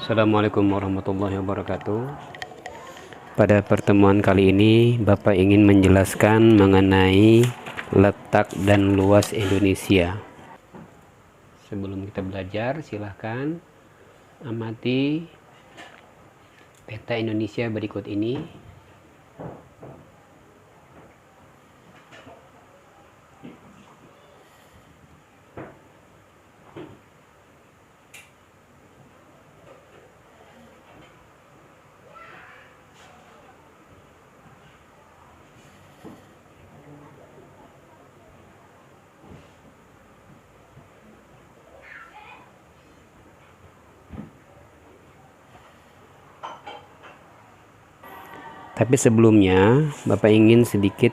Assalamualaikum warahmatullahi wabarakatuh. Pada pertemuan kali ini Bapak ingin menjelaskan mengenai letak dan luas Indonesia. Sebelum kita belajar, silahkan amati peta Indonesia berikut ini. Tapi sebelumnya, Bapak ingin sedikit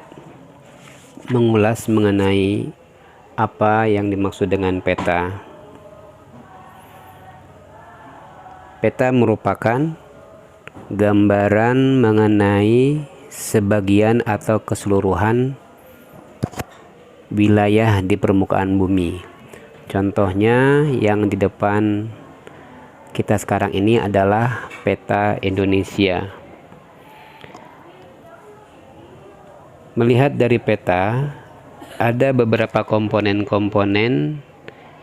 mengulas mengenai apa yang dimaksud dengan peta. Peta merupakan gambaran mengenai sebagian atau keseluruhan wilayah di permukaan bumi. Contohnya yang di depan kita sekarang ini adalah peta Indonesia. Melihat dari peta, ada beberapa komponen-komponen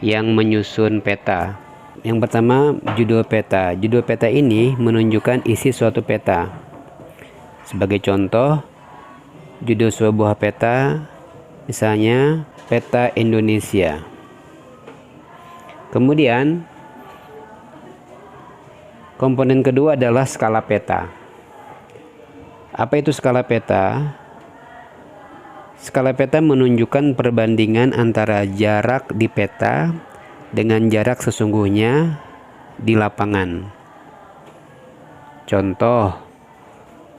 yang menyusun peta. Yang pertama, judul peta. Judul peta ini menunjukkan isi suatu peta. Sebagai contoh, judul sebuah peta misalnya peta Indonesia. Kemudian, komponen kedua adalah skala peta. Apa itu skala peta? Skala peta menunjukkan perbandingan antara jarak di peta dengan jarak sesungguhnya di lapangan. Contoh,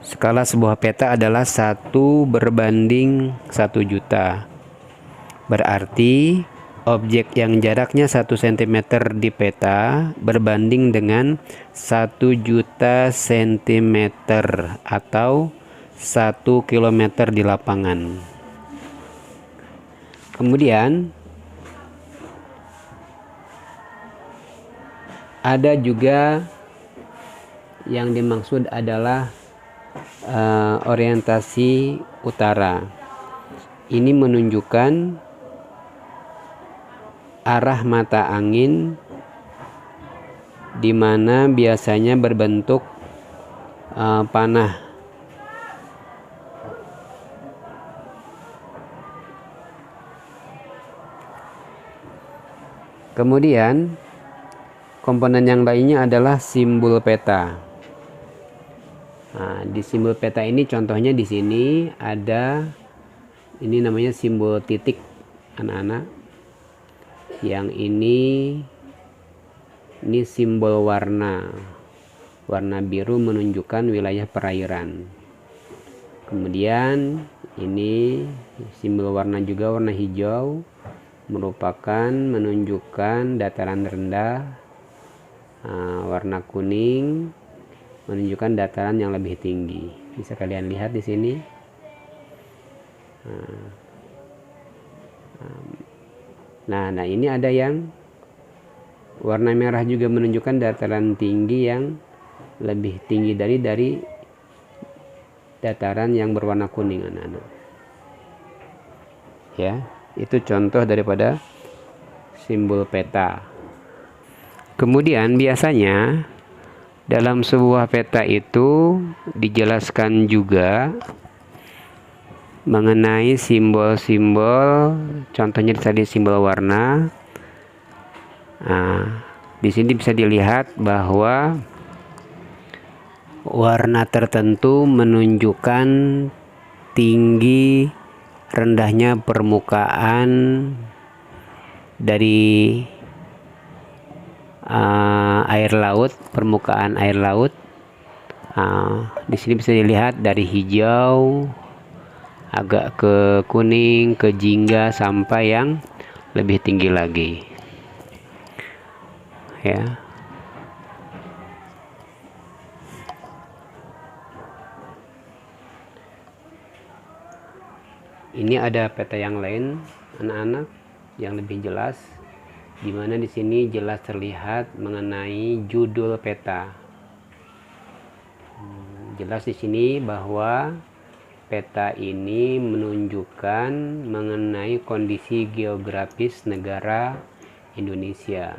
skala sebuah peta adalah 1/1 juta. Berarti objek yang jaraknya 1 cm di peta berbanding dengan 1 juta cm atau 1 km di lapangan. Kemudian ada juga yang dimaksud adalah orientasi utara. Ini menunjukkan arah mata angin di mana biasanya berbentuk panah. Kemudian komponen yang lainnya adalah simbol peta. Nah, di simbol peta ini contohnya di sini ada, ini namanya simbol titik anak-anak. Yang ini simbol warna. Warna biru menunjukkan wilayah perairan. Kemudian ini simbol warna juga, warna hijau merupakan menunjukkan dataran rendah. Warna kuning menunjukkan dataran yang lebih tinggi. Bisa kalian lihat di sini. Nah, ini ada yang warna merah juga menunjukkan dataran tinggi yang lebih tinggi dari dataran yang berwarna kuning, anak-anak. Ya, itu contoh daripada simbol peta. Kemudian biasanya dalam sebuah peta itu dijelaskan juga mengenai simbol-simbol, contohnya tadi simbol warna. Nah, di sini bisa dilihat bahwa warna tertentu menunjukkan tinggi rendahnya permukaan dari air laut, permukaan air laut. Di sini bisa dilihat dari hijau agak ke kuning, ke jingga sampai yang lebih tinggi lagi. Ya. Ini ada peta yang lain, anak-anak, yang lebih jelas. di mana di sini jelas terlihat mengenai judul peta. Jelas di sini bahwa peta ini menunjukkan mengenai kondisi geografis negara Indonesia.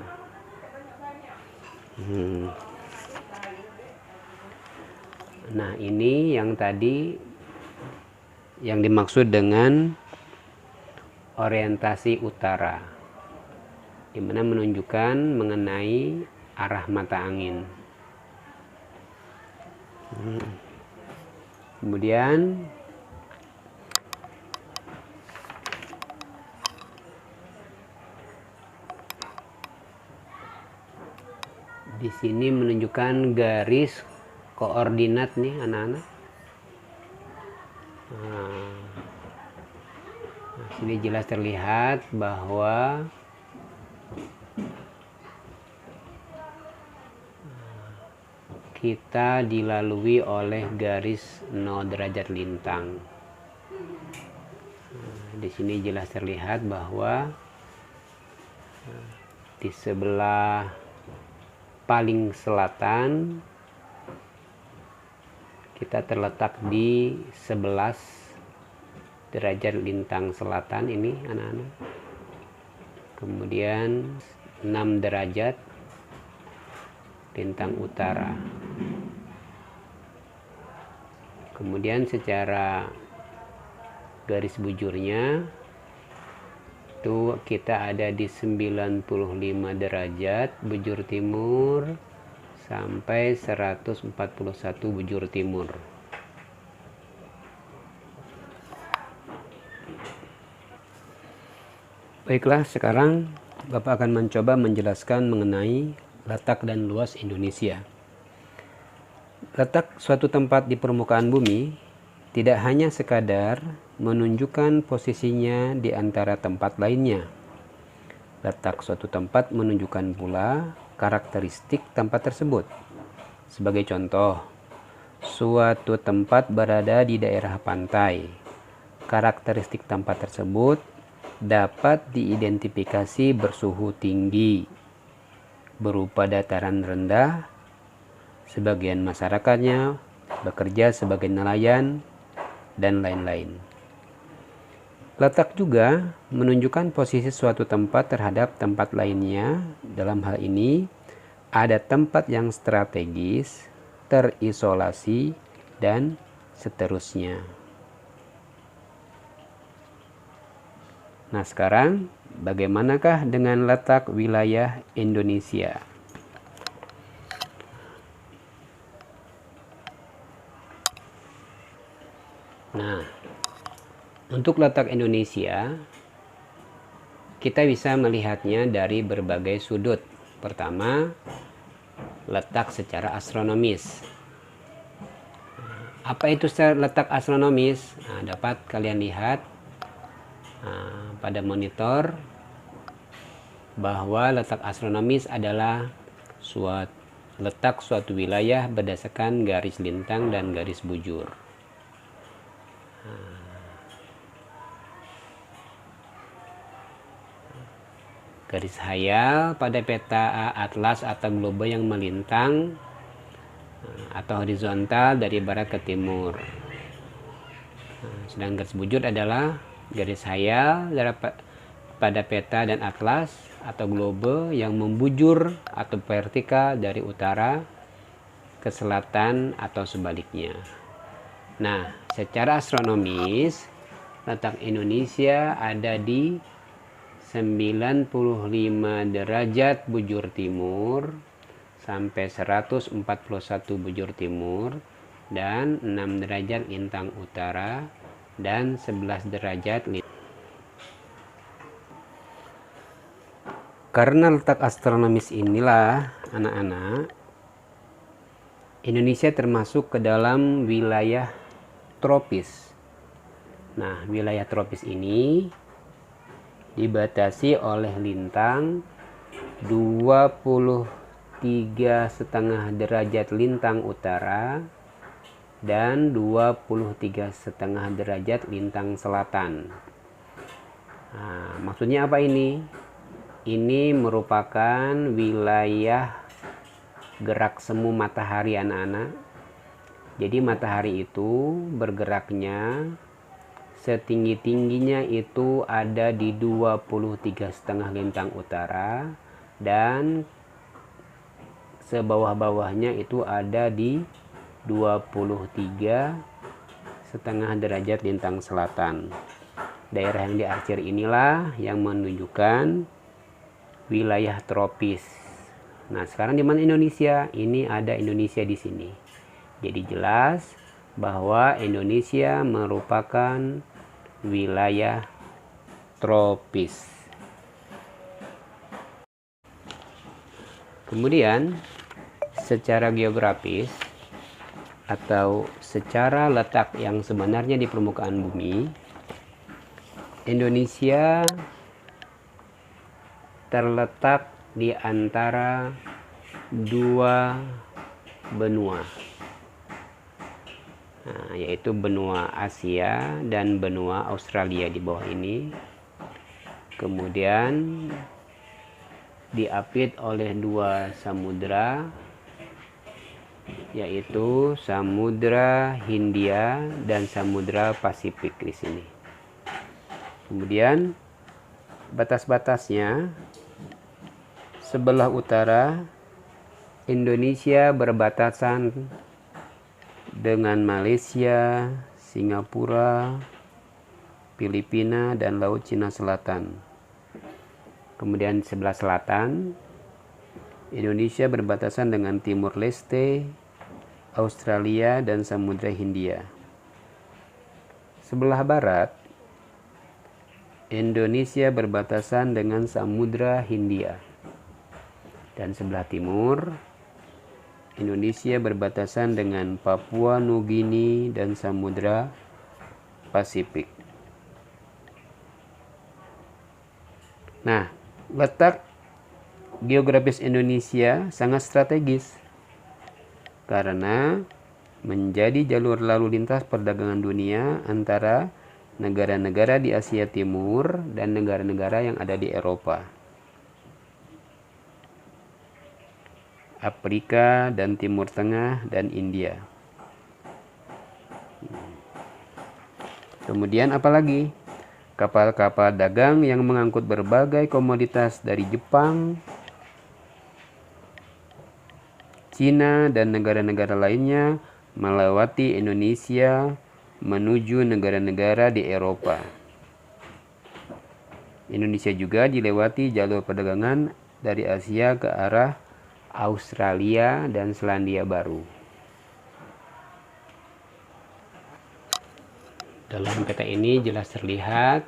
Nah, ini yang tadi yang dimaksud dengan orientasi utara, di mana menunjukkan mengenai arah mata angin. Kemudian di sini menunjukkan garis koordinat nih anak-anak. Nah, sini jelas terlihat bahwa kita dilalui oleh garis 0 derajat lintang. Di sini jelas terlihat bahwa di sebelah paling selatan kita terletak di 11 derajat lintang selatan ini anak-anak. Kemudian 6 derajat lintang utara. Kemudian secara garis bujurnya itu kita ada di 95 derajat bujur timur sampai 141 bujur timur. Baiklah, sekarang Bapak akan mencoba menjelaskan mengenai letak dan luas Indonesia. Letak suatu tempat di permukaan bumi tidak hanya sekadar menunjukkan posisinya di antara tempat lainnya. Letak suatu tempat menunjukkan pula karakteristik tempat tersebut. Sebagai contoh, suatu tempat berada di daerah pantai. Karakteristik tempat tersebut dapat diidentifikasi bersuhu tinggi, berupa dataran rendah, sebagian masyarakatnya bekerja sebagai nelayan, dan lain-lain. Letak juga menunjukkan posisi suatu tempat terhadap tempat lainnya. Dalam hal ini, ada tempat yang strategis, terisolasi, dan seterusnya. Nah, sekarang bagaimanakah dengan letak wilayah Indonesia? Nah, untuk letak Indonesia, kita bisa melihatnya dari berbagai sudut. Pertama, letak secara astronomis. Apa itu letak astronomis? Nah, dapat kalian lihat pada monitor bahwa letak astronomis adalah letak suatu wilayah berdasarkan garis lintang dan garis bujur. Garis hayal pada peta atlas atau globe yang melintang atau horizontal dari barat ke timur. Sedang garis bujur adalah garis hayal pada peta dan atlas atau globe yang membujur atau vertikal dari utara ke selatan atau sebaliknya. Nah, secara astronomis letak Indonesia ada di 95 derajat bujur timur sampai 141 bujur timur dan 6 derajat lintang utara dan 11 derajat lintang. Karena letak astronomis inilah anak-anak, Indonesia termasuk ke dalam wilayah tropis. Nah, wilayah tropis ini dibatasi oleh lintang 23,5 derajat lintang utara dan 23,5 derajat lintang selatan. Nah, maksudnya apa ini? ini merupakan wilayah gerak semu matahari anak-anak. Jadi matahari itu bergeraknya setinggi-tingginya itu ada di 23,5 lintang utara, dan sebawah-bawahnya itu ada di 23,5 derajat lintang selatan. Daerah yang diarsir inilah yang menunjukkan wilayah tropis. Nah, sekarang di mana Indonesia? Ini ada Indonesia di sini. Jadi jelas bahwa Indonesia merupakan wilayah tropis. Kemudian secara geografis atau secara letak yang sebenarnya di permukaan bumi, Indonesia terletak di antara dua benua, yaitu benua Asia dan benua Australia di bawah ini. Kemudian diapit oleh dua samudra, yaitu Samudra Hindia dan Samudra Pasifik di sini. Kemudian batas-batasnya, sebelah utara Indonesia berbatasan dengan Malaysia, Singapura, Filipina, dan Laut Cina Selatan. Kemudian sebelah selatan Indonesia berbatasan dengan Timur Leste, Australia, dan Samudra Hindia. Sebelah barat Indonesia berbatasan dengan Samudra Hindia. Dan sebelah timur Indonesia berbatasan dengan Papua Nugini dan Samudra Pasifik. Nah, letak geografis Indonesia sangat strategis karena menjadi jalur lalu lintas perdagangan dunia antara negara-negara di Asia Timur dan negara-negara yang ada di Eropa, Afrika dan Timur Tengah, dan India. Kemudian apalagi? Kapal-kapal dagang yang mengangkut berbagai komoditas dari Jepang, Cina, dan negara-negara lainnya melewati Indonesia menuju negara-negara di Eropa. Indonesia juga dilewati jalur perdagangan dari Asia ke arah Australia dan Selandia Baru. Dalam peta ini jelas terlihat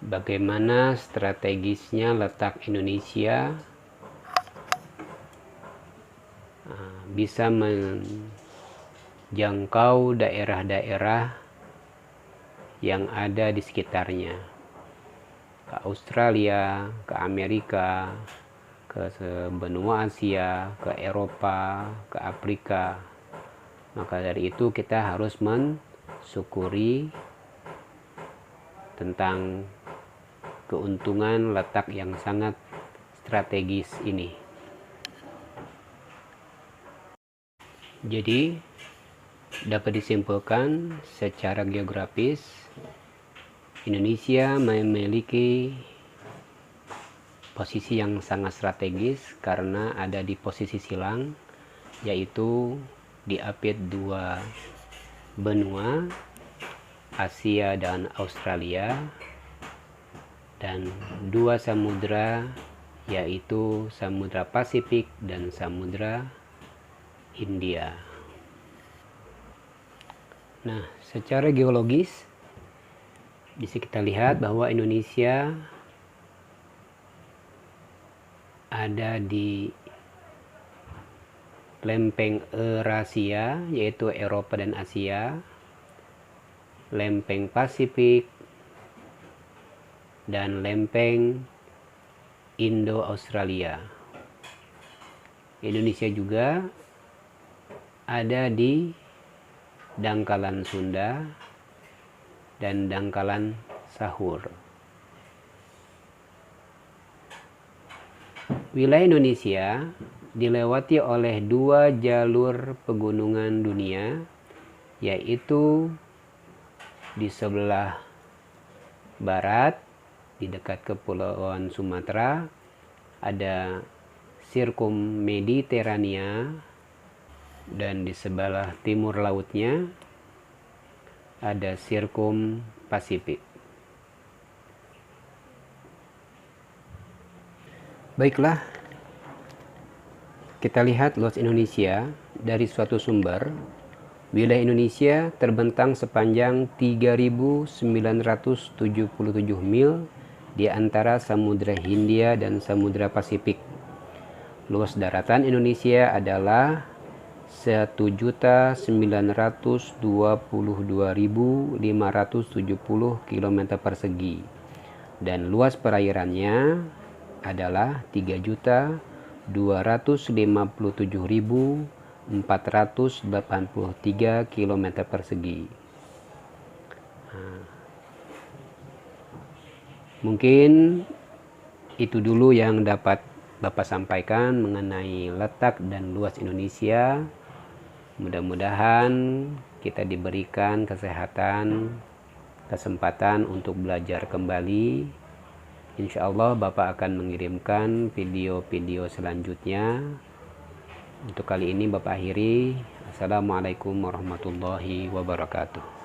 bagaimana strategisnya letak Indonesia bisa menjangkau daerah-daerah yang ada di sekitarnya, ke Australia, ke Amerika, ke benua Asia, ke Eropa, ke Afrika. Maka dari itu kita harus mensyukuri tentang keuntungan letak yang sangat strategis ini. Jadi dapat disimpulkan secara geografis Indonesia memiliki posisi yang sangat strategis karena ada di posisi silang, yaitu diapit dua benua, Asia dan Australia, dan dua samudra, yaitu Samudra Pasifik dan Samudra Hindia. Nah, secara geologis bisa kita lihat bahwa Indonesia ada di lempeng Eurasia, yaitu Eropa dan Asia, lempeng Pasifik, dan lempeng Indo-Australia. Indonesia juga ada di dangkalan Sunda dan dangkalan Sahur. Wilayah Indonesia dilewati oleh 2 jalur pegunungan dunia, yaitu di sebelah barat di dekat Kepulauan Sumatera ada Sirkum Mediterania, dan di sebelah timur lautnya ada Sirkum Pasifik. Baiklah, kita lihat luas Indonesia dari suatu sumber. Wilayah Indonesia terbentang sepanjang 3.977 mil di antara Samudra Hindia dan Samudra Pasifik. Luas daratan Indonesia adalah 1.922.570 km persegi, dan luas perairannya adalah 3.257.483 km persegi. Mungkin itu dulu yang dapat Bapak sampaikan mengenai letak dan luas Indonesia. Mudah-mudahan kita diberikan kesehatan, kesempatan untuk belajar kembali. Insya Allah Bapak akan mengirimkan video-video selanjutnya. Untuk kali ini Bapak akhiri. Assalamualaikum warahmatullahi wabarakatuh.